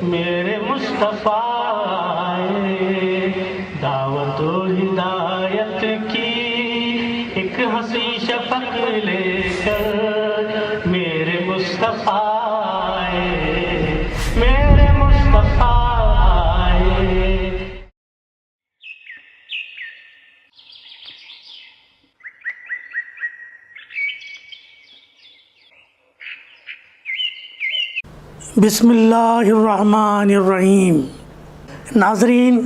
میرے مصطفیٰ دعوت و ہدایت کی ایک ہنسی شفق لے کر میرے مصطفیٰ میرے مصطفیٰ بسم اللہ الرحمن الرحیم۔ ناظرین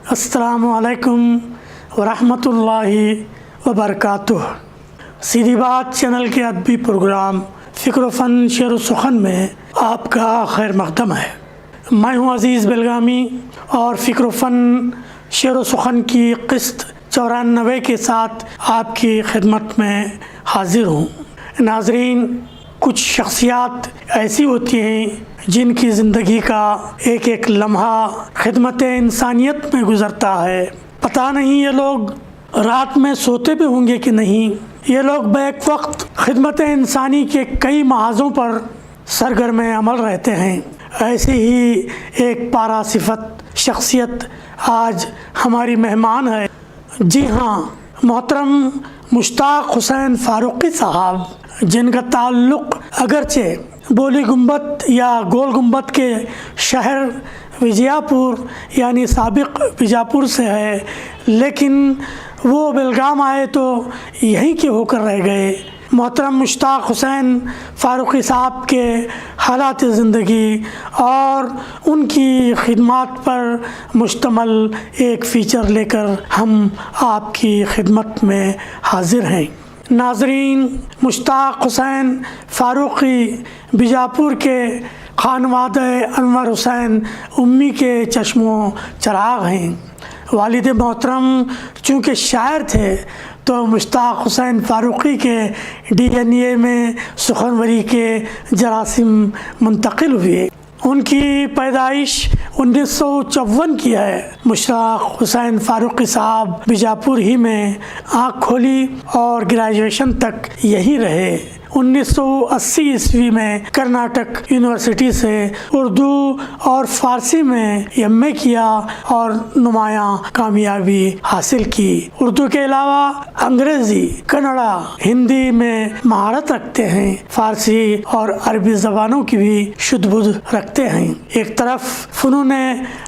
السلام علیکم ورحمۃ اللہ وبرکاتہ۔ سیدھی بات چینل کے ادبی پروگرام فکر و فن شعر و سخن میں آپ کا خیر مقدم ہے۔ میں ہوں عزیز بلگامی اور فکر و فن شعر و سخن کی قسط 94 کے ساتھ آپ کی خدمت میں حاضر ہوں۔ ناظرین، کچھ شخصیات ایسی ہوتی ہیں جن کی زندگی کا ایک ایک لمحہ خدمت انسانیت میں گزرتا ہے۔ پتہ نہیں یہ لوگ رات میں سوتے بھی ہوں گے کہ نہیں۔ یہ لوگ بیک وقت خدمت انسانی کے کئی محاذوں پر سرگرم عمل رہتے ہیں۔ ایسی ہی ایک پارہ صفت شخصیت آج ہماری مہمان ہے۔ جی ہاں، محترم مشتاق حسین فاروقی صاحب، جن کا تعلق اگرچہ بولی گنبد یا گول گنبد کے شہر وجیا پور یعنی سابق بیجاپور سے ہے، لیکن وہ بیلگام آئے تو یہیں کے ہو کر رہ گئے۔ محترم مشتاق حسین فاروقی صاحب کے حالات زندگی اور ان کی خدمات پر مشتمل ایک فیچر لے کر ہم آپ کی خدمت میں حاضر ہیں۔ ناظرین، مشتاق حسین فاروقی بیجاپور کے خانوادہ انور حسین امی کے چشم و چراغ ہیں۔ والد محترم چونکہ شاعر تھے تو مشتاق حسین فاروقی کے ڈی این اے میں سخنوری کے جراثیم منتقل ہوئے۔ ان کی پیدائش 1954 کی ہے۔ مشتاق حسین فاروقی صاحب بیجاپور ہی میں آنکھ کھولی اور گریجویشن تک یہی رہے۔ 1980 عیسوی میں کرناٹک یونیورسٹی سے اردو اور فارسی میں ایم اے کیا اور نمایاں کامیابی حاصل کی۔ اردو کے علاوہ انگریزی، کنڑا، ہندی میں مہارت رکھتے ہیں۔ فارسی اور عربی زبانوں کی بھی شدھ بدھ رکھتے ہیں۔ ایک طرف فنون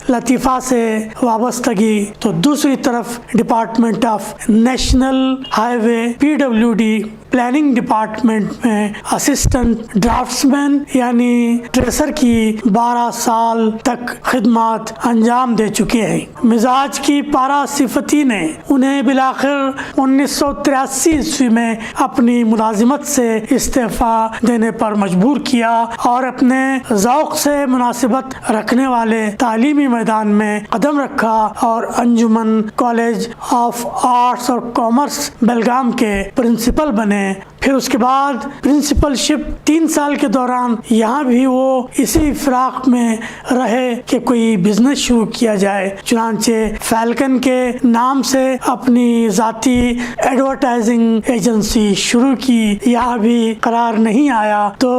لطیفہ سے وابستگی تو دوسری طرف department of national high way PWD planning department میں اسسٹنٹ ڈرافٹس مین یعنی ٹریسر کی 12 سال تک خدمات انجام دے چکے ہیں۔ مزاج کی پارہ صفتی نے انہیں بالآخر 1983 عیسوی میں اپنی ملازمت سے استعفیٰ دینے پر مجبور کیا اور اپنے ذوق سے مناسبت رکھنے والے تعلیمی میدان میں قدم رکھا اور انجمن کالج آف آرٹس اور کامرس بیلگام کے پرنسپل بنے۔ پھر اس کے بعد پرنسپل شپ 3 سال کے دوران یہاں بھی وہ اسی فراق میں رہے کہ کوئی بزنس شروع کیا جائے۔ چنانچہ فیلکن کے نام سے اپنی ذاتی ایڈورٹائزنگ ایجنسی شروع کی۔ یہاں بھی قرار نہیں آیا تو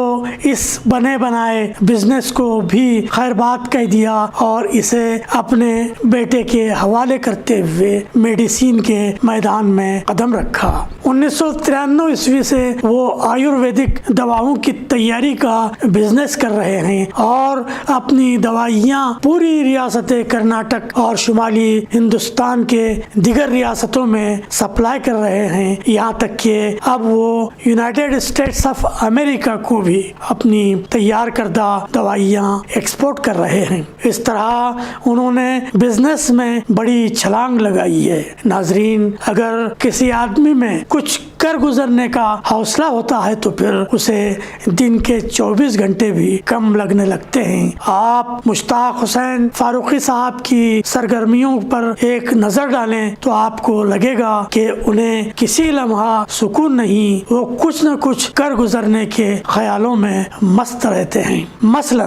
اس بنے بنائے بزنس کو بھی خیر بات کہہ دیا اور اسے اپنے بیٹے کے حوالے کرتے ہوئے میڈیسین کے میدان میں قدم رکھا۔ 1993 عیسوی سے وہ آیورویدک دواؤں کی تیاری کا بزنس کر رہے ہیں اور اپنی دوائیاں پوری ریاست کرناٹک اور شمالی ہندوستان کے دیگر ریاستوں میں سپلائی کر رہے ہیں، یہاں تک کہ اب وہ یونائیٹڈ اسٹیٹس آف امریکہ کو بھی اپنی تیار کردہ دوائیاں ایکسپورٹ کر رہے ہیں۔ اس طرح انہوں نے بزنس میں بڑی چھلانگ لگائی ہے۔ ناظرین، اگر کسی آدمی میں کچھ کر گزرنے کا حوصلہ ہوتا ہے تو پھر اسے دن کے 24 گھنٹے بھی کم لگنے لگتے ہیں۔ آپ مشتاق حسین فاروقی صاحب کی سرگرمیوں پر ایک نظر ڈالیں تو آپ کو لگے گا کہ انہیں کسی لمحہ سکون نہیں، وہ کچھ نہ کچھ کر گزرنے کے خیالوں میں مست رہتے ہیں۔ مثلا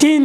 3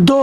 2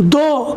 2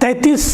33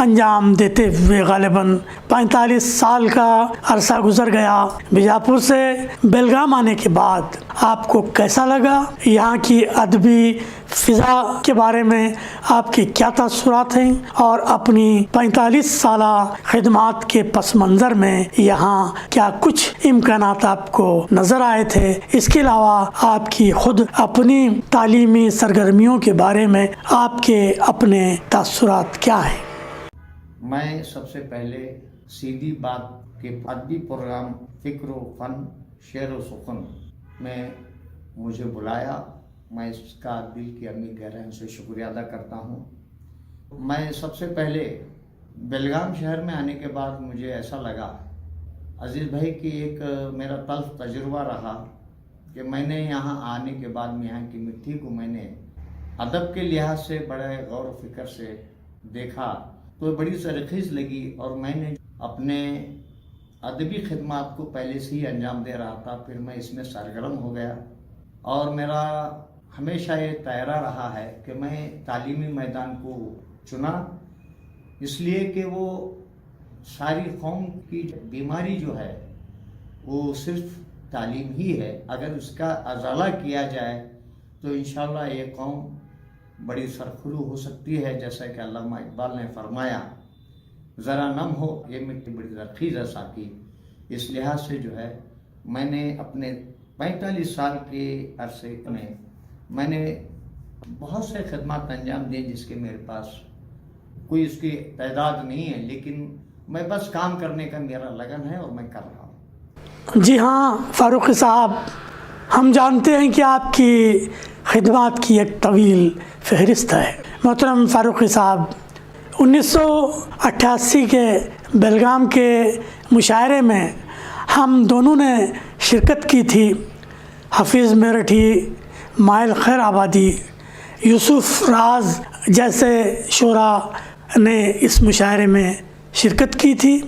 انجام دیتے ہوئے غالباً 45 سال کا عرصہ گزر گیا۔ بیجاپور سے بیلگام آنے کے بعد آپ کو کیسا لگا؟ یہاں کی ادبی فضا کے بارے میں آپ کے کیا تاثرات ہیں؟ اور اپنی 45 سالہ خدمات کے پس منظر میں یہاں کیا کچھ امکانات آپ کو نظر آئے تھے؟ اس کے علاوہ آپ کی خود اپنی تعلیمی سرگرمیوں کے بارے میں آپ کے اپنے تاثرات کیا ہیں؟ میں سب سے پہلے سیدھی بات کے ادبی پروگرام فکر و فن شعر و سخن میں مجھے بلایا، میں اس کا دل کی عمیق گہرائیوں سے شکریہ ادا کرتا ہوں۔ میں سب سے پہلے بیلگام شہر میں آنے کے بعد مجھے ایسا لگا عزیز بھائی کہ ایک میرا تلخ تجربہ رہا کہ میں نے یہاں آنے کے بعد میں یہاں کی مٹی کو میں نے ادب کے لحاظ سے بڑے غور و فکر سے دیکھا تو بڑی سرخیز لگی، اور میں نے اپنے ادبی خدمات کو پہلے سے ہی انجام دے رہا تھا، پھر میں اس میں سرگرم ہو گیا، اور میرا ہمیشہ یہ دائرہ رہا ہے کہ میں تعلیمی میدان کو چنا، اس لیے کہ وہ ساری قوم کی بیماری جو ہے وہ صرف تعلیم ہی ہے۔ اگر اس کا ازالہ کیا جائے تو انشاءاللہ یہ قوم بڑی سرخرو ہو سکتی ہے، جیسا کہ علامہ اقبال نے فرمایا ذرا نم ہو یہ مٹی بڑی زرخیز ہے ساقی۔ اس لحاظ سے جو ہے میں نے اپنے 45 سال کے عرصے میں نے بہت سے خدمات انجام دیے، جس کے میرے پاس کوئی اس کی تعداد نہیں ہے، لیکن میں بس کام کرنے کا میرا لگن ہے اور میں کر رہا ہوں۔ جی ہاں فاروقی صاحب، ہم جانتے ہیں کہ آپ کی خدمات کی ایک طویل فہرست ہے۔ محترم فاروقی صاحب، 1988 کے بیلگام کے مشاعرے میں ہم دونوں نے شرکت کی تھی۔ حفیظ میرٹھی، مائل خیر آبادی، یوسف راز جیسے شعراء نے اس مشاعرے میں شرکت کی تھی۔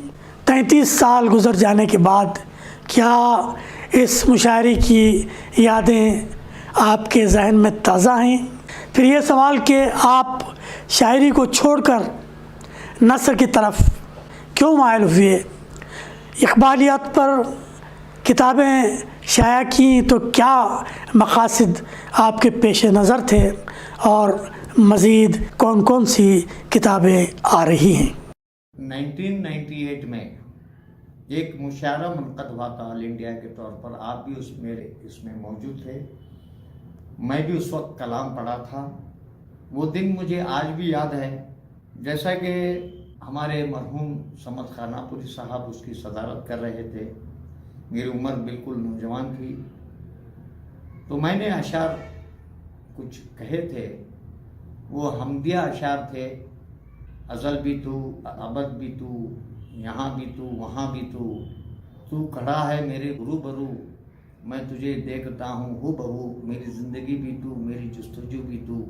33 سال گزر جانے کے بعد کیا اس مشاعرے کی یادیں آپ کے ذہن میں تازہ ہیں؟ پھر یہ سوال کہ آپ شاعری کو چھوڑ کر نثر کی طرف کیوں مائل ہوئے؟ اقبالیات پر کتابیں شائع کیں تو کیا مقاصد آپ کے پیش نظر تھے، اور مزید کون کون سی کتابیں آ رہی ہیں؟ 1998 میں ایک مشاعرہ منعقد ہوا تھا آل انڈیا کے طور پر، آپ بھی اس میں موجود تھے، میں بھی اس وقت کلام پڑھا تھا۔ وہ دن مجھے آج بھی یاد ہے، جیسا کہ ہمارے مرحوم صمد خاناپوری صاحب اس کی صدارت کر رہے تھے، میری عمر بالکل نوجوان تھی، تو میں نے اشعار کچھ کہے تھے، وہ حمدیہ اشعار تھے، ازل بھی تو، ابد بھی تو، یہاں بھی تو، وہاں بھی تو کھڑا ہے میرے روبرو، میں تجھے دیکھتا ہوں ہو بہو، میری زندگی بھی تو، میری جستجو بھی تو،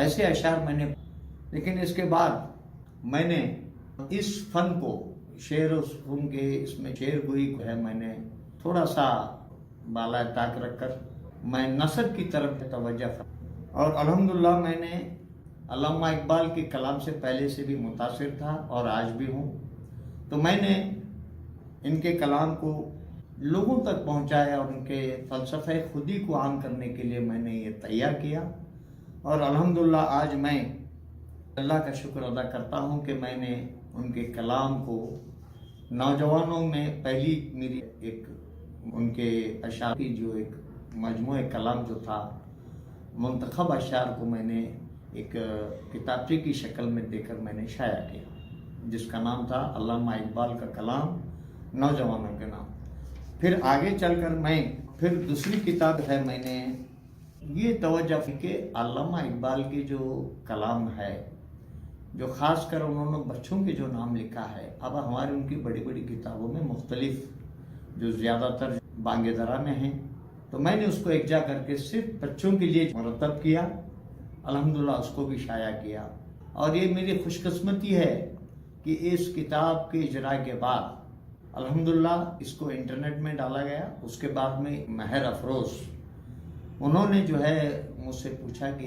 ایسے اشعار میں نے۔ لیکن اس کے بعد میں نے اس فن کو، شعر و سخن کے اس میں شعر گوئی کو ہے، میں نے تھوڑا سا بالائے طاق رکھ کر میں نثر کی طرف توجہ اور الحمدللہ میں نے علامہ اقبال کے کلام سے پہلے سے بھی متاثر تھا اور آج بھی ہوں، تو میں نے ان کے کلام کو لوگوں تک پہنچایا اور ان کے فلسفہ خودی کو عام کرنے کے لیے میں نے یہ تیار کیا، اور الحمدللہ آج میں اللہ کا شکر ادا کرتا ہوں کہ میں نے ان کے کلام کو نوجوانوں میں پہلی میری ایک ان کے اشعار کی جو ایک مجموعہ کلام جو تھا، منتخب اشعار کو میں نے ایک کتابچے کی شکل میں دے کر میں نے شائع کیا، جس کا نام تھا علامہ اقبال کا کلام نوجوانوں کے نام۔ پھر آگے چل کر پھر دوسری کتاب ہے، میں نے یہ توجہ کی کہ علامہ اقبال کے جو کلام ہے، جو خاص کر انہوں نے بچوں کے جو نام لکھا ہے، اب ہماری ان کی بڑی بڑی کتابوں میں مختلف جو زیادہ تر بانگ درا میں ہیں، تو میں نے اس کو ایک جا کر کے صرف بچوں کے لیے مرتب کیا، الحمدللہ اس کو بھی شائع کیا، اور یہ میری خوش قسمتی ہے کہ اس کتاب کے اجراء کے بعد الحمدللہ اس کو انٹرنیٹ میں ڈالا گیا۔ اس کے بعد میں مہر افروز انہوں نے جو ہے مجھ سے پوچھا کہ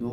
2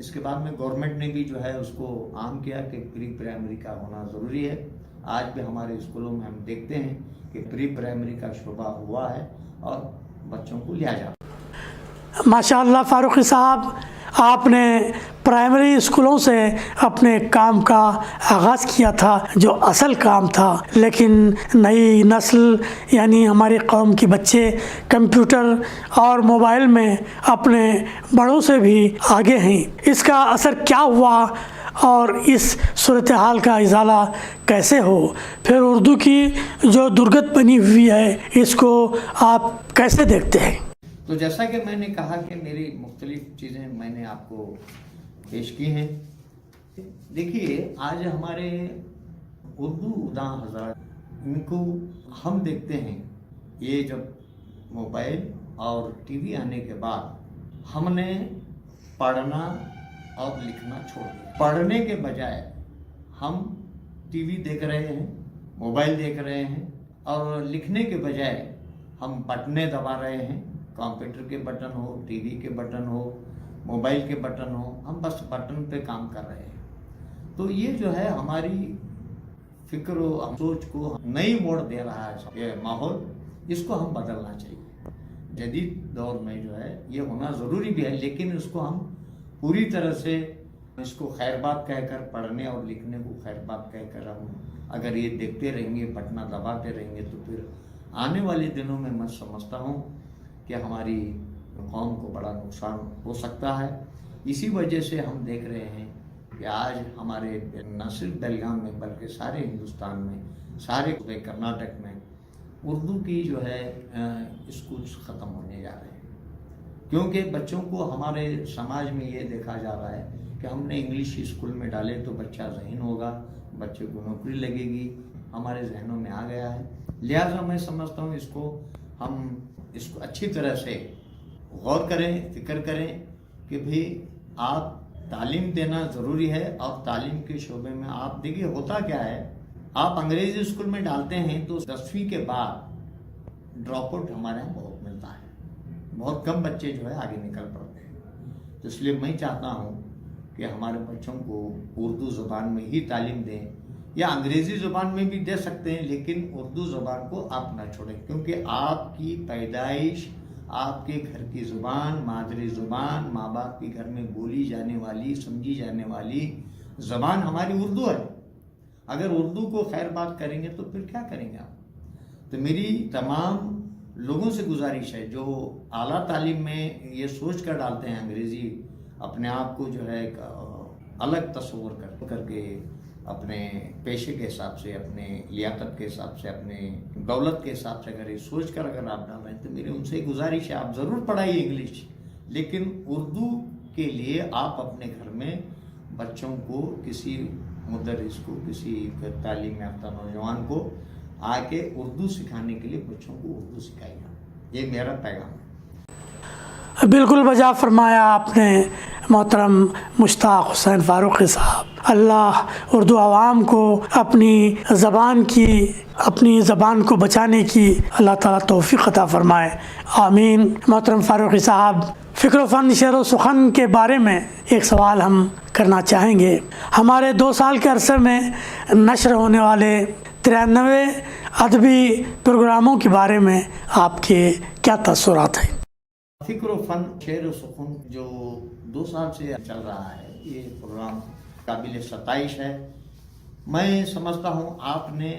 اس کے بعد میں گورنمنٹ نے بھی جو ہے اس کو عام کیا کہ پری پرائمری کا ہونا ضروری ہے. آج بھی ہمارے اسکولوں میں ہم دیکھتے ہیں کہ پری پرائمری کا شعبہ ہوا ہے اور بچوں کو لیا جاتا ہے. ماشاء اللہ فاروقی صاحب، آپ نے پرائمری اسکولوں سے اپنے کام کا آغاز کیا تھا جو اصل کام تھا، لیکن نئی نسل یعنی ہماری قوم کے بچے کمپیوٹر اور موبائل میں اپنے بڑوں سے بھی آگے ہیں. اس کا اثر کیا ہوا اور اس صورتحال کا ازالہ کیسے ہو؟ پھر اردو کی جو درگت بنی ہوئی ہے اس کو آپ کیسے دیکھتے ہیں؟ تو جیسا کہ میں نے کہا کہ میری مختلف چیزیں میں نے آپ کو پیش کی ہیں. دیکھیے آج ہمارے اردو داں حضرات، ان کو ہم دیکھتے ہیں یہ جب موبائل اور ٹی وی آنے کے بعد ہم نے پڑھنا اور لکھنا چھوڑ دیا. پڑھنے کے بجائے ہم ٹی وی دیکھ رہے ہیں، موبائل دیکھ رہے ہیں، اور لکھنے کے بجائے ہم بٹنیں دبا رہے ہیں. کمپیوٹر کے بٹن ہو، ٹی وی کے بٹن ہو، موبائل کے بٹن ہو، ہم بس بٹن پہ کام کر رہے ہیں. تو یہ جو ہے ہماری فکر و سوچ کو نئی موڑ دے رہا ہے یہ ماحول. اس کو ہم بدلنا چاہیے. جدید دور میں جو ہے یہ ہونا ضروری بھی ہے، لیکن اس کو ہم پوری طرح سے اس کو خیر بات کہہ کر، پڑھنے اور لکھنے کو خیر بات کہہ کر ہم اگر یہ دیکھتے رہیں گے، بٹنا دباتے رہیں گے، تو پھر آنے والے دنوں میں میں سمجھتا ہوں کہ ہماری قوم کو بڑا نقصان ہو سکتا ہے. اسی وجہ سے ہم دیکھ رہے ہیں کہ آج ہمارے نہ صرف بیلگام میں بلکہ سارے ہندوستان میں، سارے کرناٹک میں اردو کی جو ہے اسکولس ختم ہونے جا رہے ہیں. کیونکہ بچوں کو ہمارے سماج میں یہ دیکھا جا رہا ہے کہ ہم نے انگلش اسکول میں ڈالے تو بچہ ذہین ہوگا، بچے کو نوکری لگے گی، ہمارے ذہنوں میں آ گیا ہے. لہٰذا میں سمجھتا ہوں ہم اس کو اچھی طرح سے غور کریں، فکر کریں کہ بھی آپ تعلیم دینا ضروری ہے. اور تعلیم کے شعبے میں آپ دیکھیے ہوتا کیا ہے، آپ انگریزی اسکول میں ڈالتے ہیں تو 10ویں کے بعد ڈراپ آؤٹ ہمارے یہاں بہت ملتا ہے. بہت کم بچے جو ہے آگے نکل پڑتے ہیں. تو اس لیے میں چاہتا ہوں کہ ہمارے بچوں کو اردو زبان میں ہی تعلیم دیں، یا انگریزی زبان میں بھی دے سکتے ہیں، لیکن اردو زبان کو آپ نہ چھوڑیں. کیونکہ آپ کی پیدائش، آپ کے گھر کی زبان، مادری زبان، ماں باپ کے گھر میں بولی جانے والی، سمجھی جانے والی زبان ہماری اردو ہے. اگر اردو کو خیر بات کریں گے تو پھر کیا کریں گے آپ؟ تو میری تمام لوگوں سے گزارش ہے جو اعلیٰ تعلیم میں یہ سوچ کر ڈالتے ہیں انگریزی، اپنے آپ کو جو ہے ایک الگ تصور کر کے اپنے پیشے کے حساب سے، اپنے لیاقت کے حساب سے، اپنے دولت کے حساب سے اگر یہ سوچ کر اگر آپ ڈال رہے ہیں تو میری ان سے گزارش ہے آپ ضرور پڑھائیے انگلش، لیکن اردو کے لیے آپ اپنے گھر میں بچوں کو، کسی مدرس کو، کسی تعلیم یافتہ نوجوان کو آ کے اردو سکھانے کے لیے بچوں کو اردو سکھائیے. یہ میرا پیغام ہے. بالکل بجا فرمایا آپ نے محترم مشتاق حسین فاروقی صاحب. اللہ اردو عوام کو اپنی زبان کو بچانے کی اللہ تعالیٰ توفیق عطا فرمائے. آمین. محترم فاروقی صاحب، فکر و فن، شعر و سخن کے بارے میں ایک سوال ہم کرنا چاہیں گے. ہمارے 2 سال کے عرصے میں نشر ہونے والے 93 ادبی پروگراموں کے بارے میں آپ کے کیا تاثرات ہیں؟ فکر و فن، شعر و سخن جو 2 سال سے چل رہا ہے، یہ پروگرام قابل ستائش ہے. میں سمجھتا ہوں آپ نے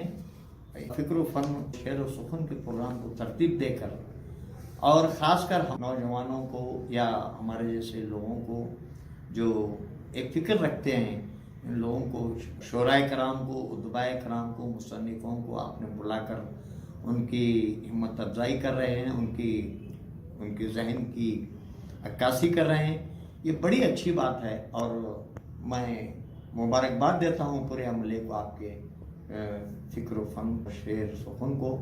فکر و فن، شعر و سخن کے پروگرام کو ترتیب دے کر، اور خاص کر ہم نوجوانوں کو یا ہمارے جیسے لوگوں کو جو ایک فکر رکھتے ہیں، ان لوگوں کو، شعراء کرام کو، ادباء کرام کو، مصنفوں کو آپ نے بلا کر ان کی ہمت افزائی کر رہے ہیں، ان کے ذہن کی عکاسی کر رہے ہیں. یہ بڑی اچھی بات ہے اور میں مبارکباد دیتا ہوں پورے عملے کو، آپ کے فکر و فن، شعر سخن کو،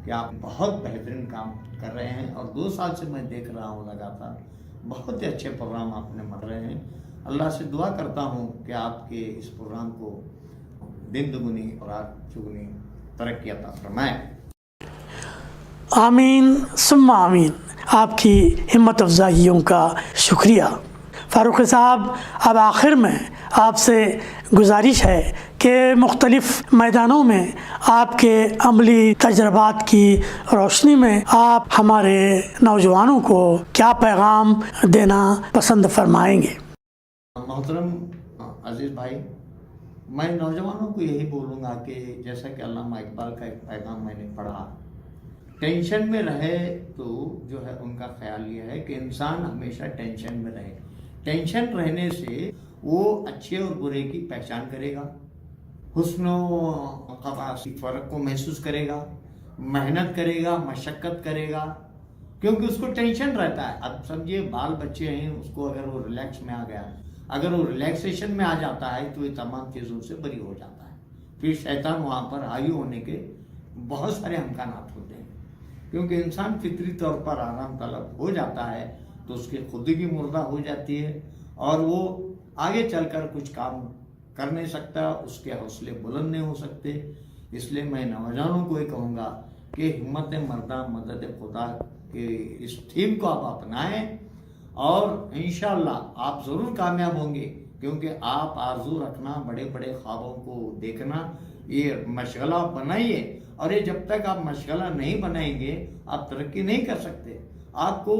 کہ آپ بہت بہترین کام کر رہے ہیں. اور 2 سال سے میں دیکھ رہا ہوں لگاتار بہت ہی اچھے پروگرام آپ نے مر رہے ہیں. اللہ سے دعا کرتا ہوں کہ آپ کے اس پروگرام کو دن دگنی اور رات چگنی ترقی عطا فرمائے. آمین ثم آمین. آپ کی ہمت افزائیوں کا شکریہ. فاروقی صاحب، اب آخر میں آپ سے گزارش ہے کہ مختلف میدانوں میں آپ کے عملی تجربات کی روشنی میں آپ ہمارے نوجوانوں کو کیا پیغام دینا پسند فرمائیں گے؟ محترم عزیز بھائی، میں نوجوانوں کو یہی بولوں گا کہ جیسا کہ علامہ اقبال کا ایک پیغام میں نے پڑھا، ٹینشن میں رہے تو جو ہے ان کا خیال یہ ہے کہ انسان ہمیشہ ٹینشن میں رہے. ٹینشن رہنے سے وہ اچھے اور برے کی پہچان کرے گا، حسن و خباث کی فرق کو محسوس کرے گا، محنت کرے گا، مشقت کرے گا، کیونکہ اس کو ٹینشن رہتا ہے. اب سمجھیے بال بچے ہیں، اس کو اگر وہ ریلیکس میں آ گیا، اگر وہ ریلیکسیشن میں آ جاتا ہے تو یہ تمام چیزوں سے بری ہو جاتا ہے. پھر شیطان وہاں پر حاوی ہونے کے بہت سارے امکانات ہوتے ہیں، کیونکہ انسان فطری طور پر آرام طلب ہو جاتا ہے تو اس کی خودی مردہ ہو جاتی ہے اور وہ آگے چل کر کچھ کام کر نہیں سکتا، اس کے حوصلے بلند نہیں ہو سکتے. اس لیے میں نوجوانوں کو یہ کہوں گا کہ ہمت مردہ مدد خدا کے اس تھیم کو آپ اپنائیں اور انشاءاللہ آپ ضرور کامیاب ہوں گے، کیونکہ آپ آرزو رکھنا، بڑے بڑے خوابوں کو دیکھنا، یہ مشغلہ بنائیے. اور یہ جب تک آپ مشغلہ نہیں بنائیں گے آپ ترقی نہیں کر سکتے. آپ کو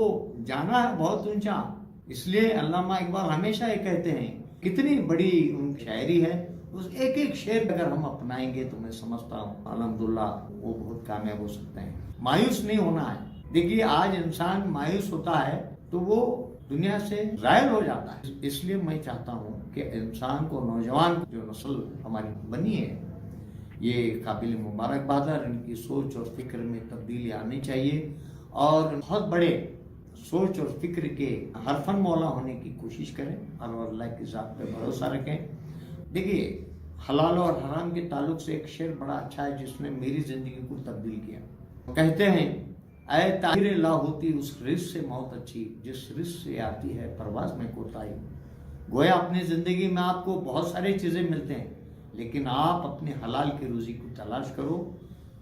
جانا ہے بہت اونچا. اس لیے علامہ اقبال ہمیشہ یہ کہتے ہیں، کتنی بڑی ان کی شاعری ہے، اس ایک ایک شعر اگر ہم اپنائیں گے تو میں سمجھتا ہوں الحمدللہ وہ بہت کامیاب ہو سکتے ہیں. مایوس نہیں ہونا ہے. دیکھیے آج انسان مایوس ہوتا ہے تو وہ دنیا سے زائل ہو جاتا ہے. اس لیے میں چاہتا ہوں کہ انسان کو، نوجوان جو نسل ہماری بنی ہے، یہ قابل مبارکباد ہے. ان کی سوچ اور فکر میں تبدیلی آنی چاہیے اور بہت بڑے سوچ اور فکر کے حرفن مولا ہونے کی کوشش کریں اور اللہ کی ذات پہ بھروسہ رکھیں. دیکھیے حلال اور حرام کے تعلق سے ایک شعر بڑا اچھا ہے جس نے میری زندگی کو تبدیل کیا. کہتے ہیں، اے طاہر لا ہوتی اس رزق سے موت اچھی، جس رزق سے آتی ہے پرواز میں کوتاہی. گویا اپنی زندگی میں آپ کو بہت ساری چیزیں ملتے ہیں، لیکن آپ اپنے حلال کی روزی کو تلاش کرو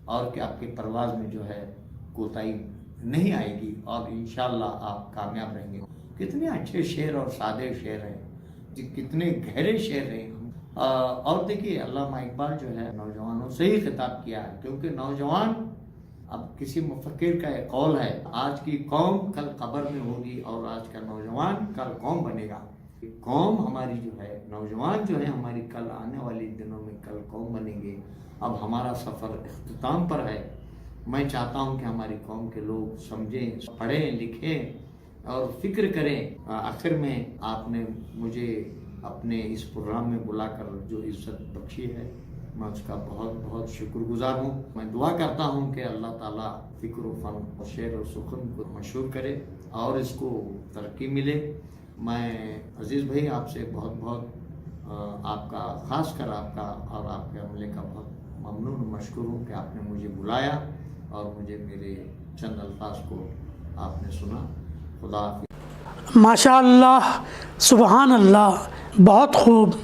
اور کہ آپ کی پرواز میں جو ہے کوتاہی نہیں آئے گی اور انشاءاللہ آپ کامیاب رہیں گے. کتنے اچھے شعر اور سادے شعر ہیں، کتنے گہرے شعر ہیں. اور دیکھیے علامہ اقبال جو ہے نوجوانوں سے ہی خطاب کیا ہے، کیونکہ نوجوان، اب کسی مفکر کا ایک قول ہے، آج کی قوم کل قبر میں ہوگی اور آج کا نوجوان کل قوم بنے گا. قوم ہماری جو ہے، نوجوان جو ہے ہماری کل آنے والی دنوں میں کل قوم بنیں گے. اب ہمارا سفر اختتام پر ہے. میں چاہتا ہوں کہ ہماری قوم کے لوگ سمجھیں، پڑھیں، لکھیں اور فکر کریں. آخر میں آپ نے مجھے اپنے اس پروگرام میں بلا کر جو عزت بخشی ہے، میں اس کا بہت بہت شکر گزار ہوں. میں دعا کرتا ہوں کہ اللہ تعالیٰ فکر و فن اور شعر و سخن کو مشہور کرے اور اس کو ترقی ملے. میں عزیز بھائی آپ سے بہت بہت آپ کا، خاص کر آپ کا اور آپ کے عملے کا بہت ممنون و مشکور ہوں کہ آپ نے مجھے بلایا اور مجھے میرے چند الفاظ کو آپ نے سنا. خدا حافظ. ماشاء اللہ، سبحان اللہ، بہت خوب.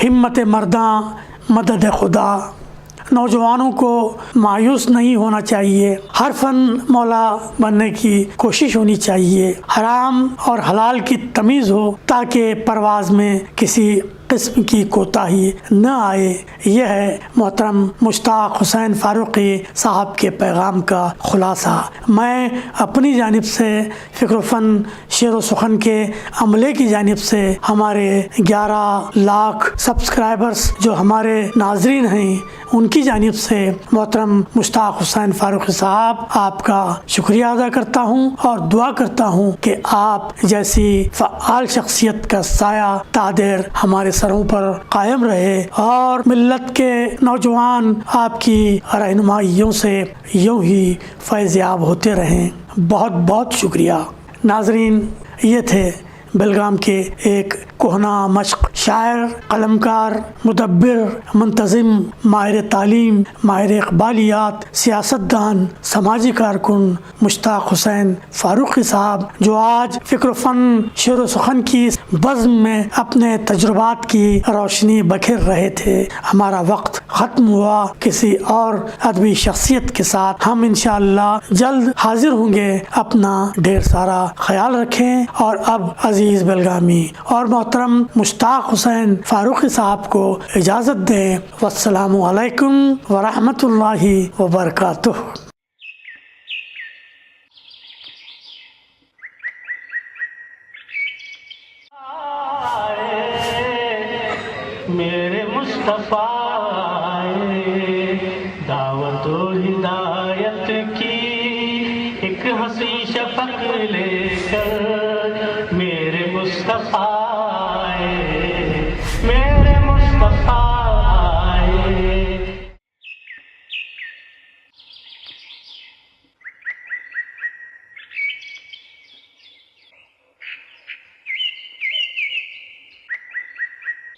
ہمت مرداں مدد خدا. نوجوانوں کو مایوس نہیں ہونا چاہیے، ہر فن مولا بننے کی کوشش ہونی چاہیے، حرام اور حلال کی تمیز ہو تاکہ پرواز میں کسی قسم کی کوتاہی نہ آئے. یہ ہے محترم مشتاق حسین فاروقی صاحب کے پیغام کا خلاصہ. میں اپنی جانب سے فکر و فن شعر و سخن کے عملے کی جانب سے ہمارے 11 لاکھ سبسکرائبرز جو ہمارے ناظرین ہیں ان کی جانب سے محترم مشتاق حسین فاروقی صاحب آپ کا شکریہ ادا کرتا ہوں اور دعا کرتا ہوں کہ آپ جیسی فعال شخصیت کا سایہ تادیر ہمارے سروں پر قائم رہے اور ملت کے نوجوان آپ کی رہنمائیوں سے یوں ہی فیض یاب ہوتے رہیں. بہت بہت شکریہ. ناظرین، یہ تھے بلگام کے ایک کہنا مشق شاعر، قلمکار، مدبر، منتظم، ماہر تعلیم، ماہر اقبالیات، سیاستدان، سماجی کارکن مشتاق حسین فاروقی صاحب، جو آج فکر و فن شعر و سخن کی بزم میں اپنے تجربات کی روشنی بکھیر رہے تھے. ہمارا وقت ختم ہوا، کسی اور ادبی شخصیت کے ساتھ ہم انشاءاللہ جلد حاضر ہوں گے۔ اپنا ڈھیر سارا خیال رکھیں، اور اب عزیز بلگامی اور محترم مشتاق حسین فاروقی صاحب کو اجازت دیں۔ والسلام علیکم ورحمۃ اللہ وبرکاتہ۔ میرے مصطفیٰ آئے، دعوت و ہدایت کی ایک حسین شفق لے کر، میرے مصطفیٰ